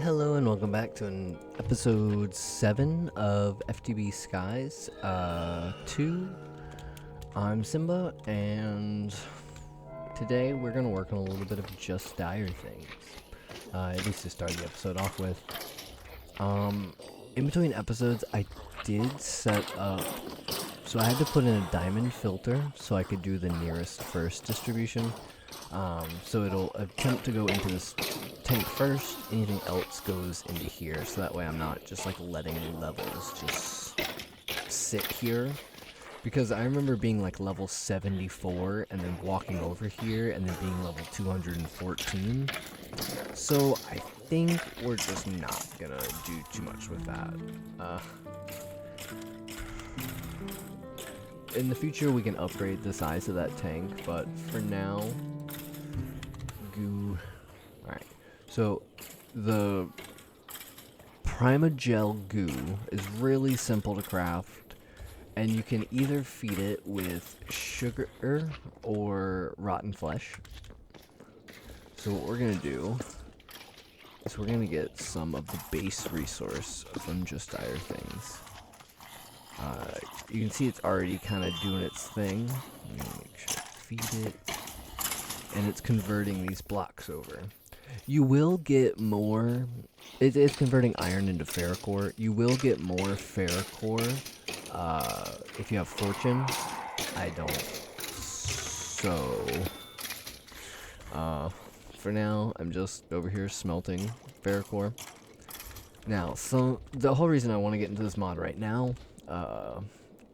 Hello and welcome back to episode 7 of FTB Skies 2. I'm Simba, and today we're going to work on a little bit of just dire things. At least to start the episode off with. In between episodes, I did set up, so I had to put in a diamond filter so I could do the nearest first distribution. So it'll attempt to go into this tank first, anything else goes into here, so that way I'm not just like letting levels just sit here. Because I remember being like level 74 and then walking over here and then being level 214. So I think we're just not gonna do too much with that. In the future we can upgrade the size of that tank, but for now, goo. Alright, so the Primagel goo is really simple to craft, and you can either feed it with sugar or rotten flesh. So what we're gonna do is we're gonna get some of the base resource from just dire things. You can see it's already kind of doing its thing. I'm gonna make sure to feed it, and it's converting these blocks over. You will get more. It's converting iron into ferrocore. You will get more ferrocore if you have fortune. I don't. So, for now, I'm just over here smelting ferrocore. Now, so the whole reason I want to get into this mod right now,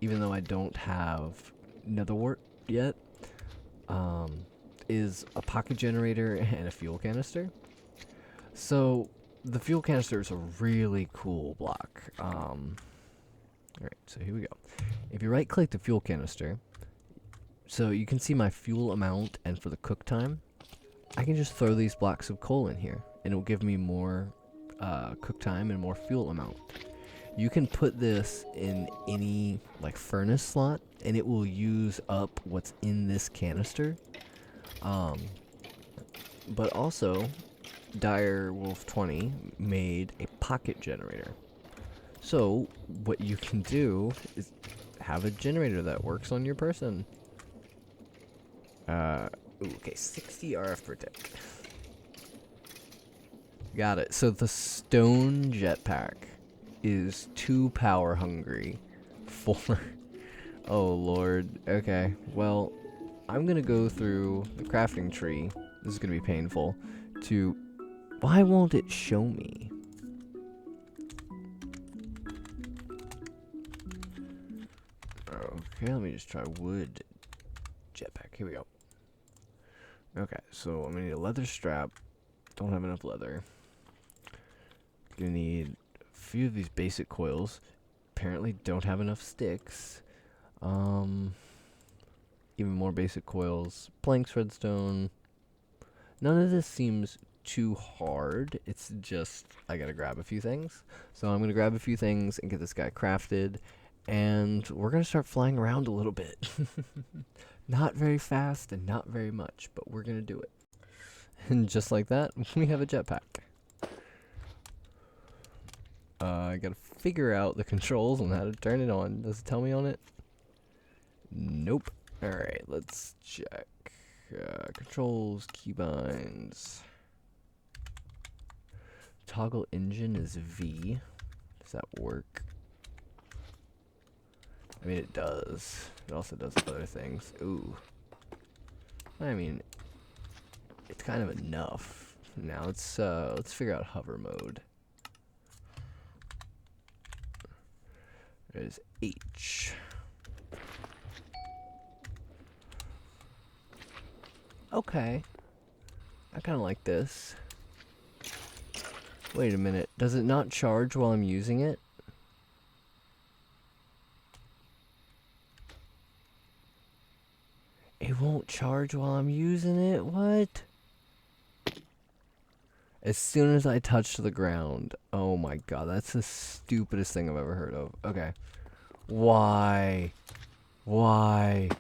even though I don't have netherwort yet, is a pocket generator and a fuel canister. So the fuel canister is a really cool block. Alright, so here we go. If you right click the fuel canister, so you can see my fuel amount, and for the cook time, I can just throw these blocks of coal in here and it will give me more cook time and more fuel amount. You can put this in any like furnace slot and it will use up what's in this canister. But also, Dire Wolf 20 made a pocket generator. So, what you can do is have a generator that works on your person. Okay, 60 RF per tick. Got it. So the stone jetpack is too power hungry for... Oh lord. Okay, well, I'm gonna go through the crafting tree. This is gonna be painful. To... Why won't it show me? Okay, let me just try wood jetpack. Here we go. Okay, so I'm gonna need a leather strap. Don't have enough leather. Gonna need a few of these basic coils. Apparently don't have enough sticks. Even more basic coils. Planks, redstone. None of this seems too hard. It's just I gotta grab a few things. So I'm gonna grab a few things and get this guy crafted. And we're gonna start flying around a little bit. Not very fast and not very much, but we're gonna do it. And just like that, we have a jetpack. I gotta figure out the controls on how to turn it on. Does it tell me on it? Nope. Alright, let's check. Controls, keybinds. Toggle engine is V. Does that work? I mean, it does. It also does other things. Ooh. I mean, it's kind of enough. Now let's figure out hover mode. There's H. Okay. I kind of like this. Wait a minute. Does it not charge while I'm using it? It won't charge while I'm using it? What? As soon as I touch the ground. Oh my god, that's the stupidest thing I've ever heard of. Okay. Why? Why?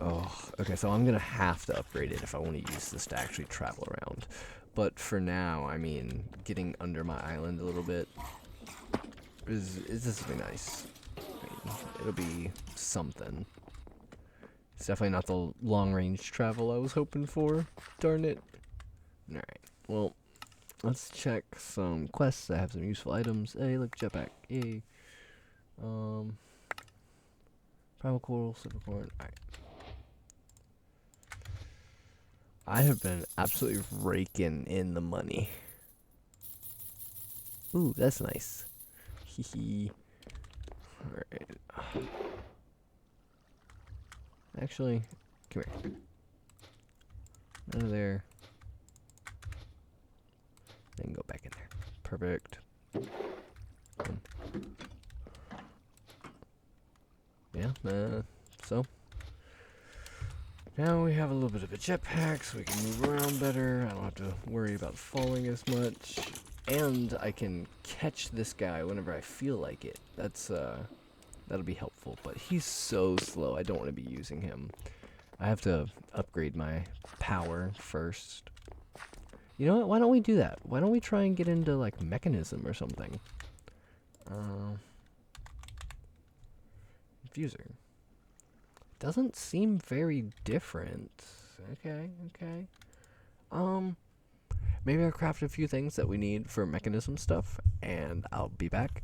Oh, okay, so I'm gonna have to upgrade it if I want to use this to actually travel around. But for now, I mean, getting under my island a little bit is this will be nice. I mean, it'll be something. It's definitely not the long-range travel I was hoping for. Darn it. Alright, well, let's check some quests. I have some useful items. Hey, look, jetpack. Yay. Primal coral, silver corn. Alright. I have been absolutely raking in the money. Ooh, that's nice. Hee. Alright. Actually, come here. Out of there. Then go back in there. Perfect. Yeah, so. Now we have a little bit of a jetpack, so we can move around better. I don't have to worry about falling as much. And I can catch this guy whenever I feel like it. That'll be helpful. But he's so slow, I don't want to be using him. I have to upgrade my power first. You know what? Why don't we do that? Why don't we try and get into, like, Mekanism or something? Diffuser. Doesn't seem very different. Okay. Maybe I'll craft a few things that we need for Mekanism stuff, and I'll be back.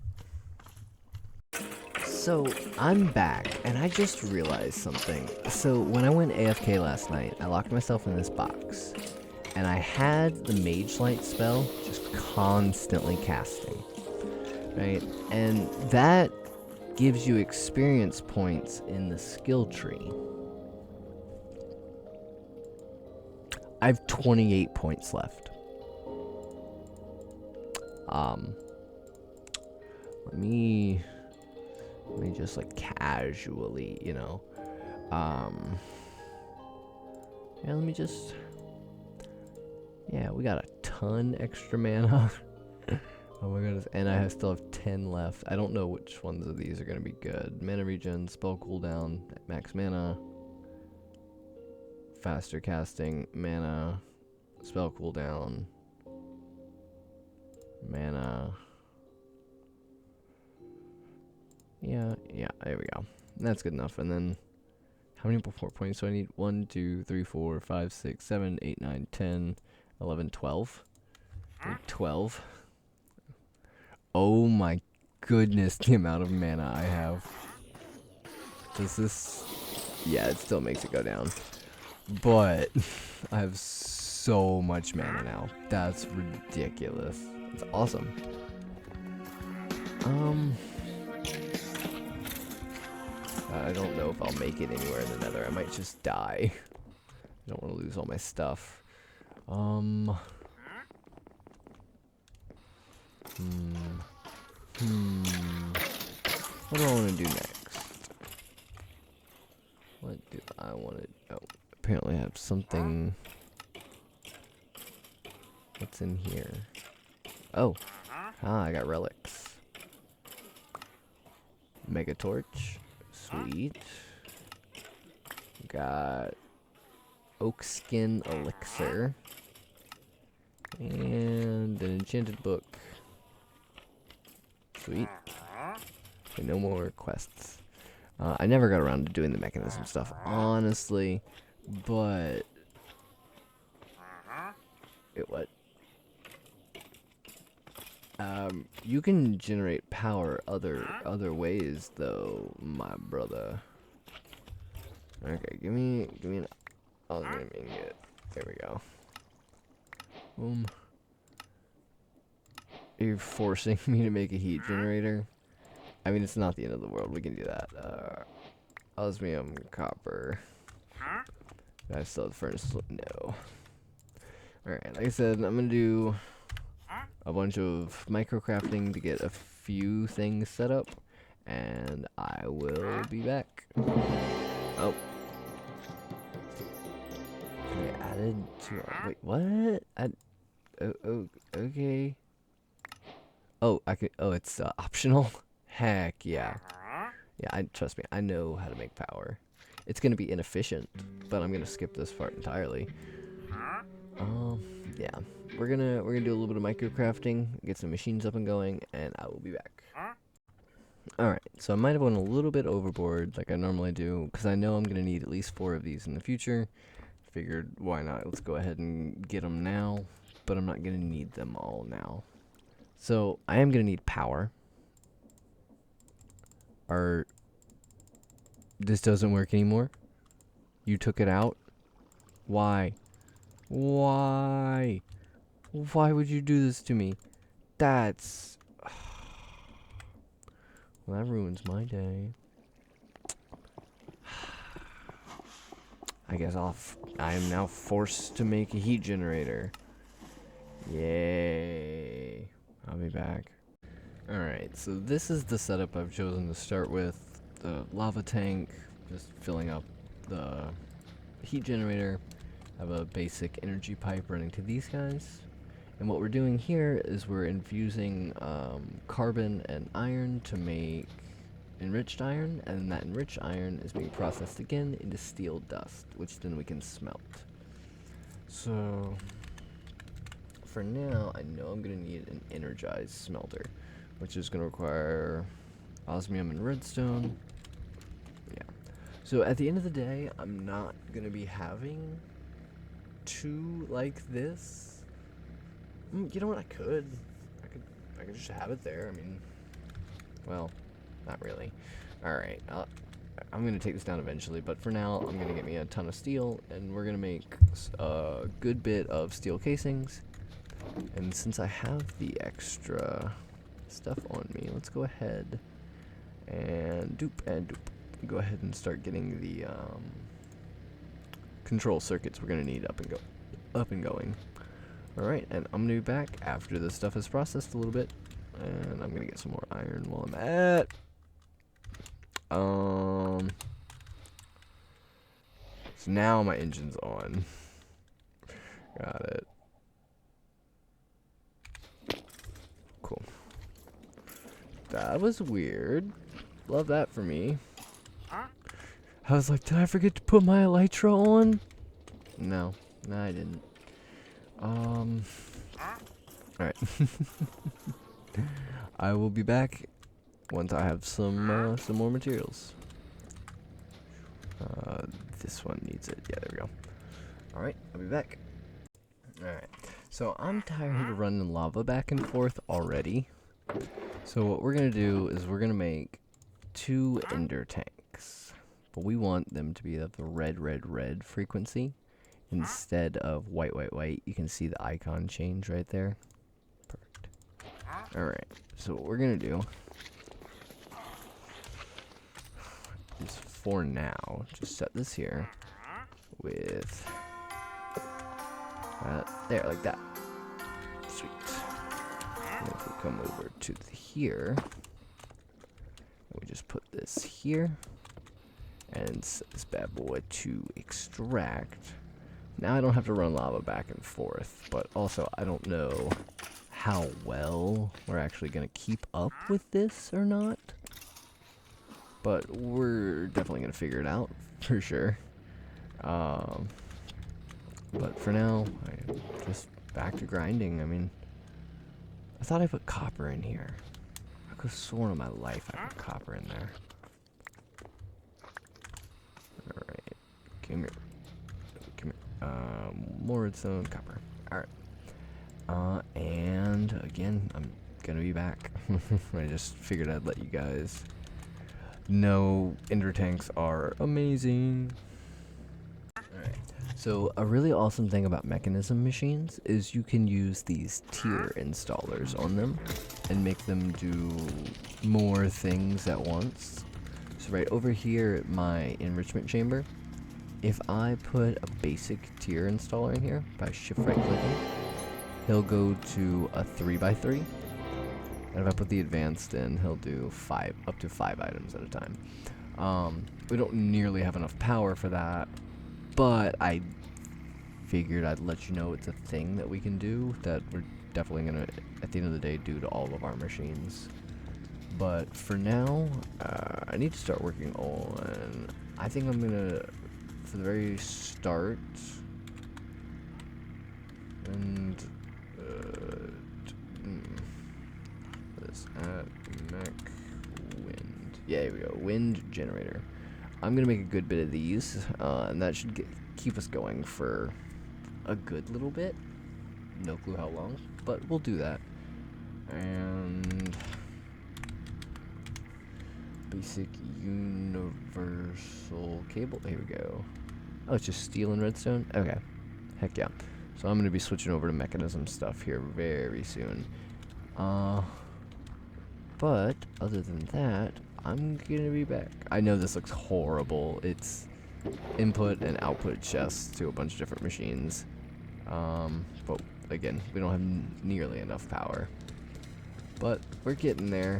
So, I'm back, and I just realized something. So, when I went AFK last night, I locked myself in this box, and I had the Mage Light spell just constantly casting, right? And that gives you experience points in the skill tree. I have 28 points left. Let me just like casually, you know. Yeah, let me just. Yeah, we got a ton extra mana. Oh my goodness, and I still have 10 left. I don't know which ones of these are going to be good. Mana regen, spell cooldown, max mana, faster casting, mana, spell cooldown, mana. Yeah, there we go. That's good enough. And then, how many more points do I need? 1, 2, 3, 4, 5, 6, 7, 8, 9, 10, 11, 12. 12. Oh my goodness, the amount of mana I have. Does this... Yeah, it still makes it go down. But I have so much mana now. That's ridiculous. It's awesome. I don't know if I'll make it anywhere in the Nether. I might just die. I don't want to lose all my stuff. What do I want to do next? What do I want to... Oh, apparently I have something... What's in here? Oh. I got relics. Mega Torch. Sweet. Got oak skin elixir. And an enchanted book. Sweet. Okay, no more quests. I never got around to doing the Mekanism stuff, honestly. But... What? You can generate power other ways, though, my brother. Okay, give me an aluminium ingot. There we go. Boom. You're forcing me to make a heat generator? I mean, it's not the end of the world. We can do that. Osmium, copper. Do I still have the furnace? No. Alright, like I said, I'm gonna do a bunch of microcrafting to get a few things set up, and I will be back. Oh. Okay, added to... Wait, what? Okay. Oh, I could... Oh, it's optional? Heck yeah. Yeah, trust me, I know how to make power. It's gonna be inefficient, but I'm gonna skip this part entirely. yeah, we're gonna do a little bit of microcrafting, get some machines up and going, and I will be back. Alright, so I might have went a little bit overboard like I normally do, because I know I'm going to need at least 4 of these in the future. Figured, why not? Let's go ahead and get them now, but I'm not going to need them all now. So, I am going to need power. This doesn't work anymore? You took it out? Why? Why? Why would you do this to me? That's... Well, that ruins my day. I guess I am now forced to make a heat generator. Yay. I'll be back. Alright, so this is the setup I've chosen to start with. The lava tank, just filling up the heat generator. I have a basic energy pipe running to these guys. And what we're doing here is we're infusing carbon and iron to make enriched iron, and that enriched iron is being processed again into steel dust, which then we can smelt. So, for now, I know I'm going to need an energized smelter, which is going to require osmium and redstone. Yeah. So, at the end of the day, I'm not going to be having 2 like this. You know what, I could just have it there. I mean, well, not really. Alright, I'm going to take this down eventually, but for now, I'm going to get me a ton of steel, and we're going to make a good bit of steel casings. And since I have the extra stuff on me, let's go ahead and go ahead and start getting the control circuits we're going to need up and going. Alright, and I'm going to be back after this stuff is processed a little bit. And I'm going to get some more iron while I'm at. So now my engine's on. Got it. Cool. That was weird. Love that for me. I was like, did I forget to put my elytra on? No, I didn't. Alright. I will be back once I have some more materials. This one needs it. Yeah, there we go. Alright, I'll be back. Alright, so I'm tired of running lava back and forth already. So what we're going to do is we're going to make 2 ender tanks. But we want them to be of the red frequency instead of white. You can see the icon change right there. Perfect. Alright, so what we're going to do is, for now, just set this here with there, like that. Sweet. And if we come over to here, we just put this here and set this bad boy to extract. Now I don't have to run lava back and forth, but also I don't know how well we're actually going to keep up with this or not. But we're definitely going to figure it out, for sure. But for now, I'm just back to grinding. I mean, I thought I put copper in here. I could have sworn in my life I put copper in there. Alright, come here. More redstone, copper. Alright. And again, I'm gonna be back. I just figured I'd let you guys know ender tanks are amazing. Alright, so a really awesome thing about Mekanism machines is you can use these tier installers on them and make them do more things at once. So right over here at my enrichment chamber, if I put a basic tier installer in here by shift right clicking, he'll go to a 3x3. And if I put the advanced in, he'll do up to 5 items at a time. We don't nearly have enough power for that, but I figured I'd let you know it's a thing that we can do that we're definitely going to, at the end of the day, do to all of our machines. But for now, I need to start working on, I think I'm going to, for the very start, And this at mech wind. Yeah, here we go. Wind generator. I'm gonna make a good bit of these, and that should keep us going for a good little bit. No clue how long, but we'll do that. And basic universal cable. Here we go. Oh, it's just steel and redstone? Okay. Heck yeah. So I'm going to be switching over to Mekanism stuff here very soon. But other than that, I'm going to be back. I know this looks horrible. It's input and output chests to a bunch of different machines. But again, we don't have nearly enough power. But we're getting there.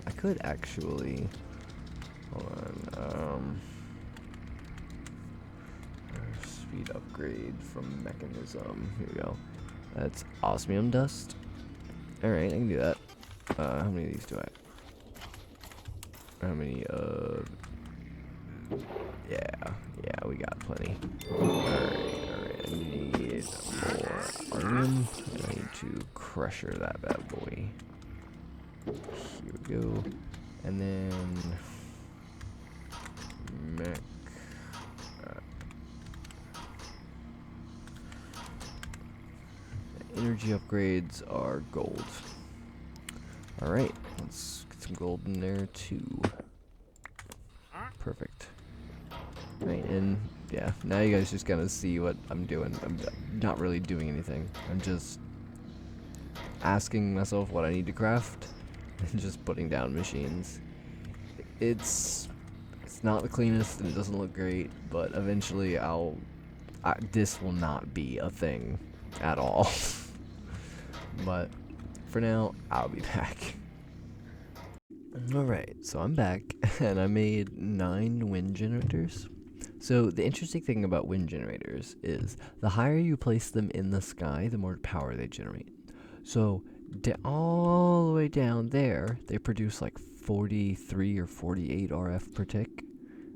I could actually... Hold on. Speed upgrade from Mekanism. Here we go. That's osmium dust. Alright, I can do that. How many of these do I have? How many, Yeah, we got plenty. Alright. I need more iron. I need to crusher that bad boy. Here we go. And then... mech. Energy upgrades are gold. Alright, let's get some gold in there too. Perfect. Right, and yeah, now you guys just gotta see what I'm doing. I'm not really doing anything. I'm just asking myself what I need to craft and just putting down machines. It's not the cleanest and it doesn't look great, but eventually this will not be a thing at all. But for now, I'll be back. Alright, so I'm back, and I made 9 wind generators. So the interesting thing about wind generators is the higher you place them in the sky, the more power they generate. So all the way down there, they produce like 43 or 48 RF per tick,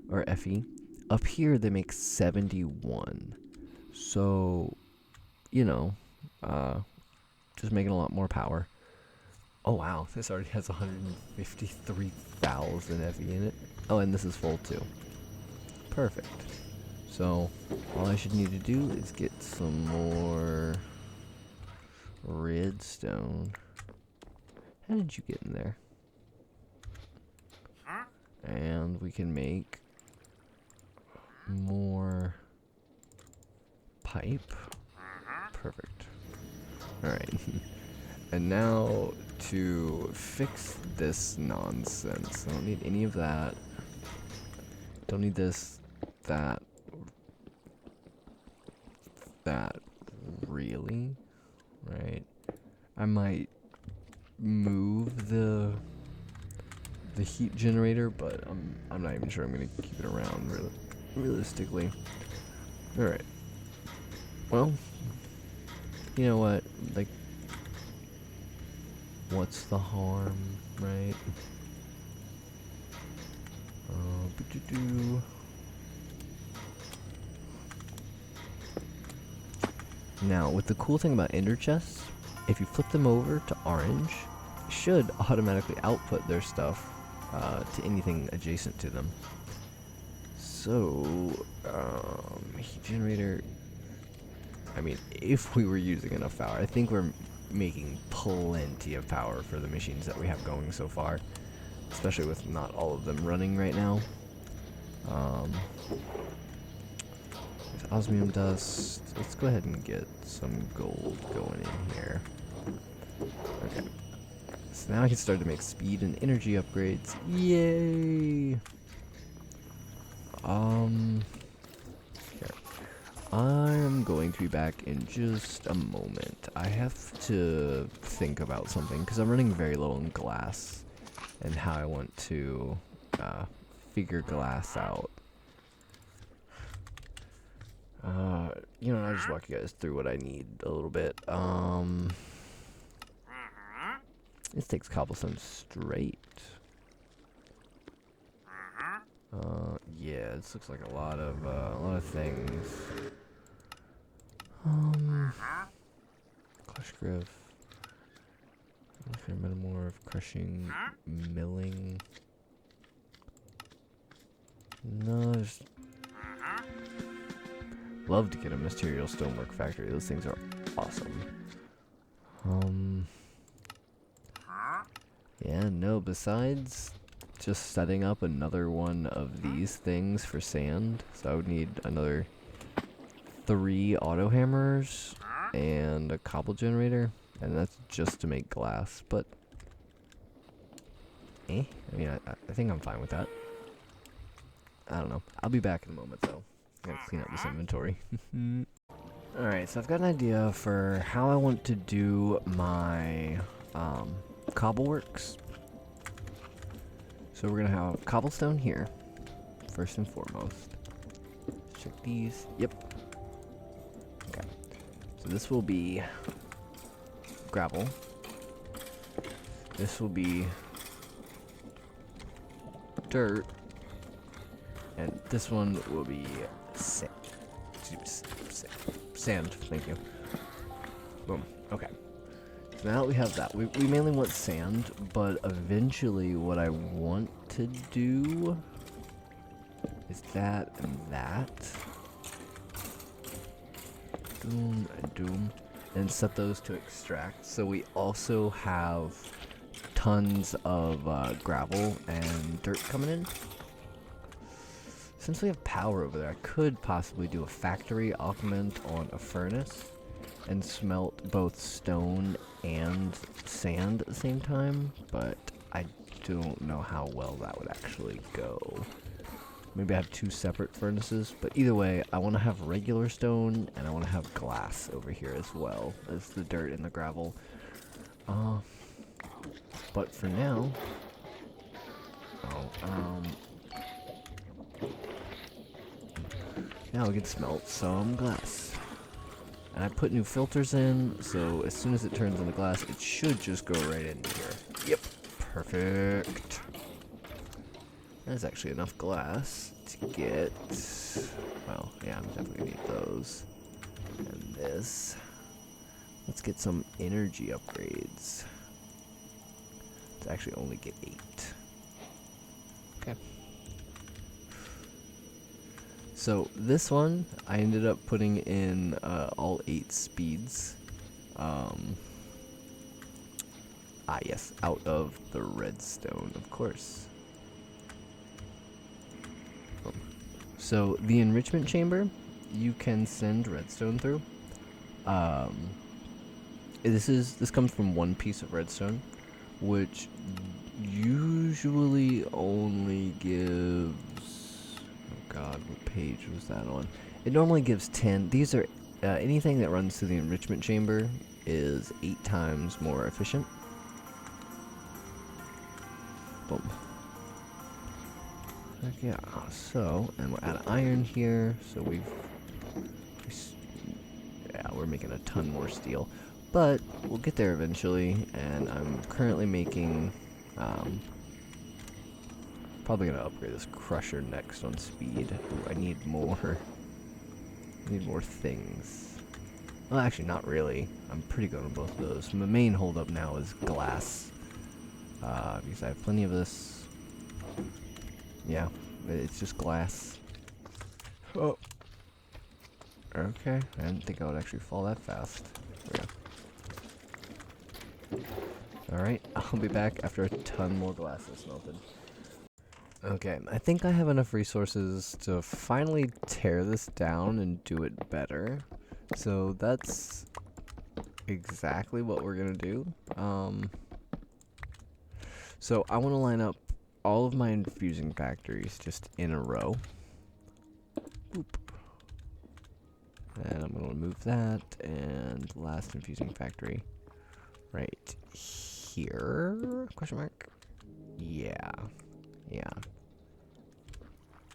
or FE. Up here, they make 71. So, you know, just making a lot more power. Oh wow, this already has 153,000 FE in it. Oh, and this is full too. Perfect. So, all I should need to do is get some more redstone. How did you get in there? And we can make more pipe. Perfect. Alright. And now to fix this nonsense. I don't need any of that. Don't need this, that, really, right? I might move the heat generator, but I'm not even sure I'm gonna keep it around realistically. All right. Well, you know what? Like, what's the harm, right? Now, with the cool thing about ender chests, if you flip them over to orange, it should automatically output their stuff to anything adjacent to them. So, heat generator. I mean, if we were using enough power, I think we're making plenty of power for the machines that we have going so far, especially with not all of them running right now. There's osmium dust. Let's go ahead and get some gold going in here. Okay. So now I can start to make speed and energy upgrades. Yay! Here. I'm going to be back in just a moment. I have to think about something because I'm running very low on glass and how I want to figure glass out. I'll just walk you guys through what I need a little bit. This takes cobblestone straight. Yeah, this looks like a lot of things. Crush Griff. Fair metamorph, crushing, milling. No, just love to get a material stonework factory. Those things are awesome. Yeah, no, besides just setting up another one of these things for sand, so I would need another 3 auto hammers and a cobble generator, and that's just to make glass, but I mean, I think I'm fine with that. I don't know. I'll be back in a moment, though. I gotta clean up this inventory. Alright, so I've got an idea for how I want to do my cobbleworks. So we're gonna have cobblestone here, first and foremost. Let's check these. Yep. Okay. So this will be gravel. This will be dirt. And this one will be sand. Sand, thank you. Boom. Okay. So now that we have that, we mainly want sand, but eventually what I want to do is that and that. Doom and doom. And set those to extract. So we also have tons of gravel and dirt coming in. Since we have power over there, I could possibly do a factory augment on a furnace and smelt both stone and sand at the same time, but I don't know how well that would actually go. Maybe I have 2 separate furnaces, but either way, I want to have regular stone and I want to have glass over here as well as the dirt and the gravel. But for now, now we can smelt some glass. And I put new filters in, so as soon as it turns into glass, it should just go right in here. Yep, perfect. That's actually enough glass to get, well, yeah, I'm definitely gonna need those. And this. Let's get some energy upgrades. Let's actually only get 8. Okay. So this one, I ended up putting in all 8 speeds. Yes, out of the redstone, of course. Boom. So the enrichment chamber, you can send redstone through. This comes from 1 piece of redstone, which usually only gives, oh god, what page was that on? It normally gives 10. These are, anything that runs through the enrichment chamber is 8 times more efficient. Boom. Heck yeah, so, and we're out of iron here, so we're making a ton more steel. But we'll get there eventually, and I'm currently making, probably gonna upgrade this crusher next on speed. Ooh, I need more things. Well, actually, not really. I'm pretty good on both of those. My main holdup now is glass, because I have plenty of this. Yeah, it's just glass. Oh. Okay, I didn't think I would actually fall that fast. There we go. Alright, I'll be back after a ton more glass is melted. Okay, I think I have enough resources to finally tear this down and do it better. So that's exactly what we're gonna do. So I want to line up all of my infusing factories just in a row. Boop. And I'm going to remove that, and last infusing factory right here, question mark? Yeah.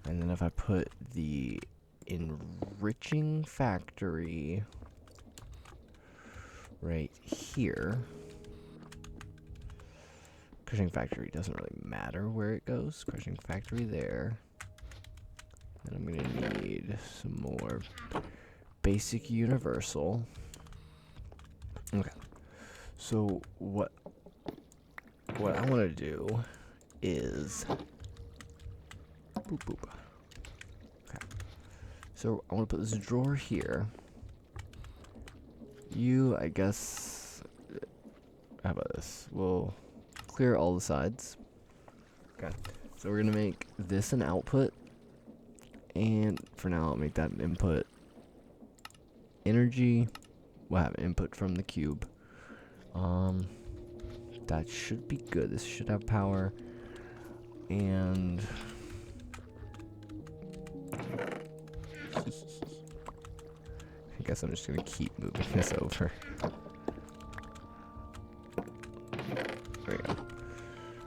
And then if I put the enriching factory right here, crushing factory doesn't really matter where it goes, crushing factory there. And I'm going to need some more basic universal. Okay. So what I want to do is boop boop. Okay. So I want to put this drawer here. I guess, how about this? We'll clear all the sides. Okay. So we're gonna make this an output, and for now I'll make that an input. Energy, we'll have input from the cube. That should be good. This should have power, and I guess I'm just gonna keep moving this over. There we go.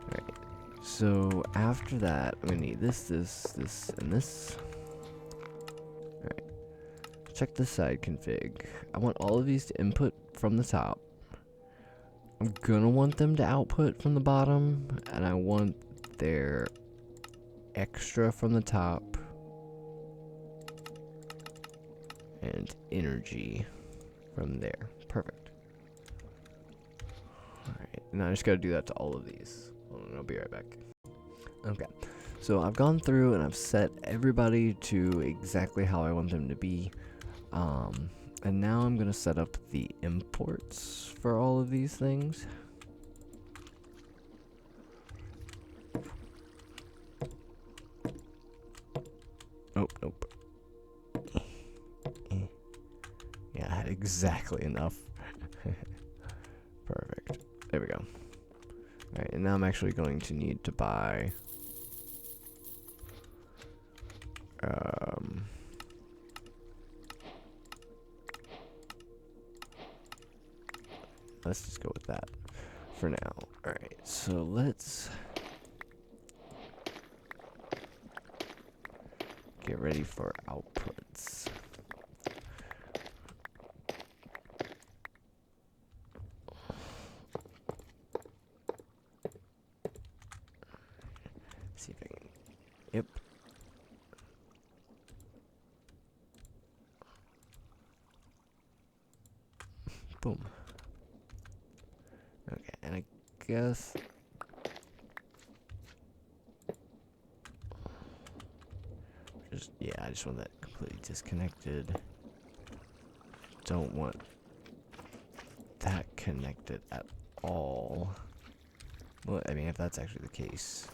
Alright. So after that, I'm gonna need this, and this. Alright. Check the side config. I want all of these to input from the top. I'm gonna want them to output from the bottom, and I want their extra from the top. And energy from there. Perfect. Alright, now I just gotta do that to all of these. Hold on, I'll be right back. Okay, so I've gone through and I've set everybody to exactly how I want them to be. And now I'm gonna set up the imports for all of these things. Oh, nope. Yeah, I had exactly enough. Perfect. There we go. Alright, and now I'm actually going to need to buy let's just go with that for now. Alright, so let's get ready for outputs. See if I can. Yep. Boom. Okay, and I guess I just want that completely disconnected. Don't want that connected at all. Well, I mean, if that's actually the case,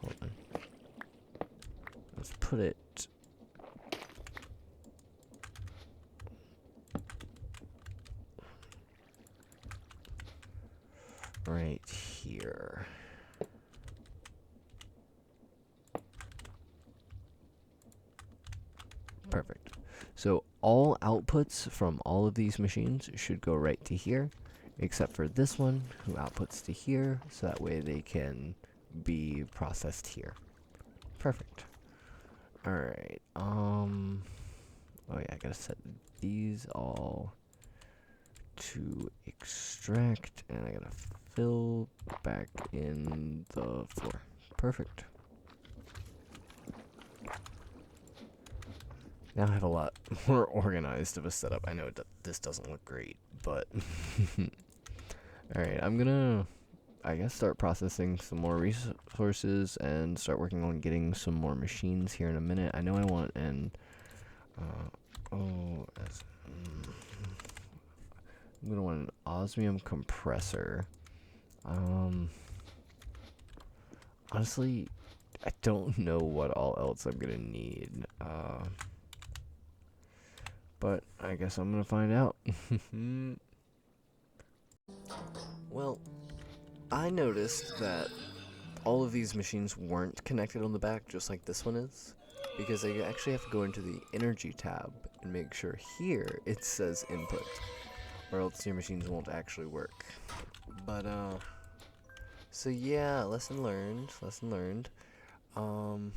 hold on. Let's put it right here. Perfect. So all outputs from all of these machines should go right to here, except for this one, who outputs to here, so that way they can be processed here. Perfect. Alright, oh yeah, I gotta set these all to extract, and I gotta fill back in the floor. Perfect. Now I have a lot more organized of a setup. I know this doesn't look great, but alright, I'm gonna, I guess, start processing some more resources and start working on getting some more machines here in a minute. I know I want an I'm gonna want an osmium compressor. Honestly, I don't know what all else I'm gonna need. But I guess I'm gonna find out. Well, I noticed that all of these machines weren't connected on the back, just like this one is, because I actually have to go into the energy tab and make sure here it says input, or else your machines won't actually work. But so yeah, lesson learned. Oh,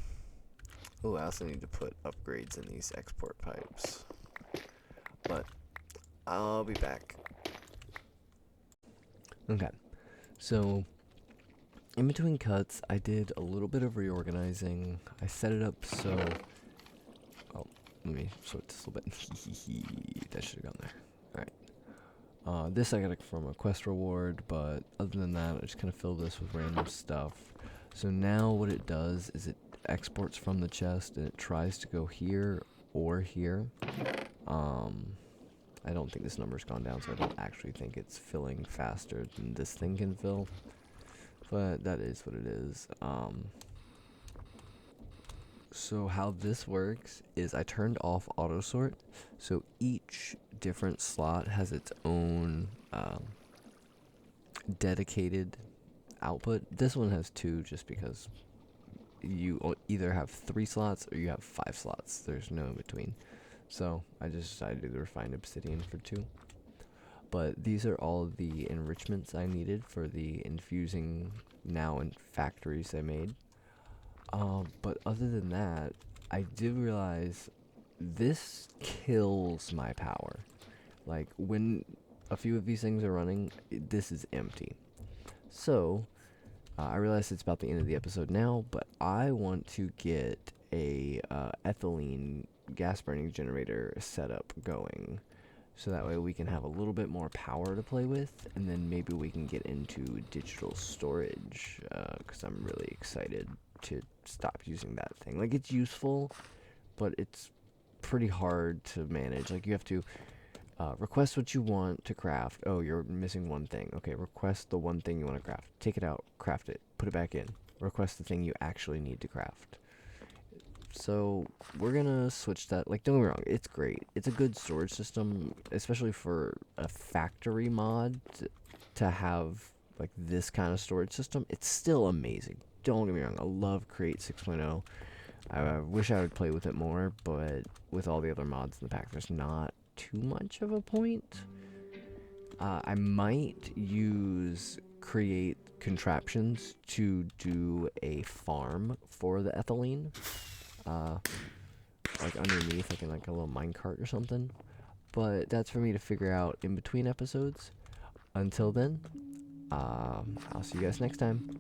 I also need to put upgrades in these export pipes, but I'll be back. Okay, so in between cuts, I did a little bit of reorganizing. I set it up so, oh, let me sort this this a little bit. That should have gone there. Alright. This I got from a quest reward, but other than that, I just kind of fill this with random stuff. So now what it does is it exports from the chest, and it tries to go here or here. I don't think this number's gone down, so I don't actually think it's filling faster than this thing can fill. But that is what it is. So how this works is I turned off auto sort, so each different slot has its own dedicated output. This one has 2 just because you either have 3 slots or you have 5 slots. There's no in between. So I just decided to do the refined obsidian for 2. But these are all the enrichments I needed for the infusing now in factories I made. But other than that, I did realize this kills my power. Like, when a few of these things are running, this is empty. So, I realize it's about the end of the episode now, but I want to get a ethylene gas burning generator setup going. So that way we can have a little bit more power to play with, and then maybe we can get into digital storage, because I'm really excited to stop using that thing. Like, it's useful, but it's pretty hard to manage. Like, you have to request what you want to craft. Oh, you're missing one thing. Okay, request the one thing you want to craft. Take it out, craft it, put it back in. Request the thing you actually need to craft. So we're gonna switch that. Like, don't get me wrong, it's great. It's a good storage system, especially for a factory mod to have like this kind of storage system. It's still amazing. Don't get me wrong, I love Create 6.0. I wish I would play with it more, but with all the other mods in the pack, there's not too much of a point. I might use Create contraptions to do a farm for the ethylene. Like underneath, like in like a little minecart or something. But that's for me to figure out in between episodes. Until then, I'll see you guys next time.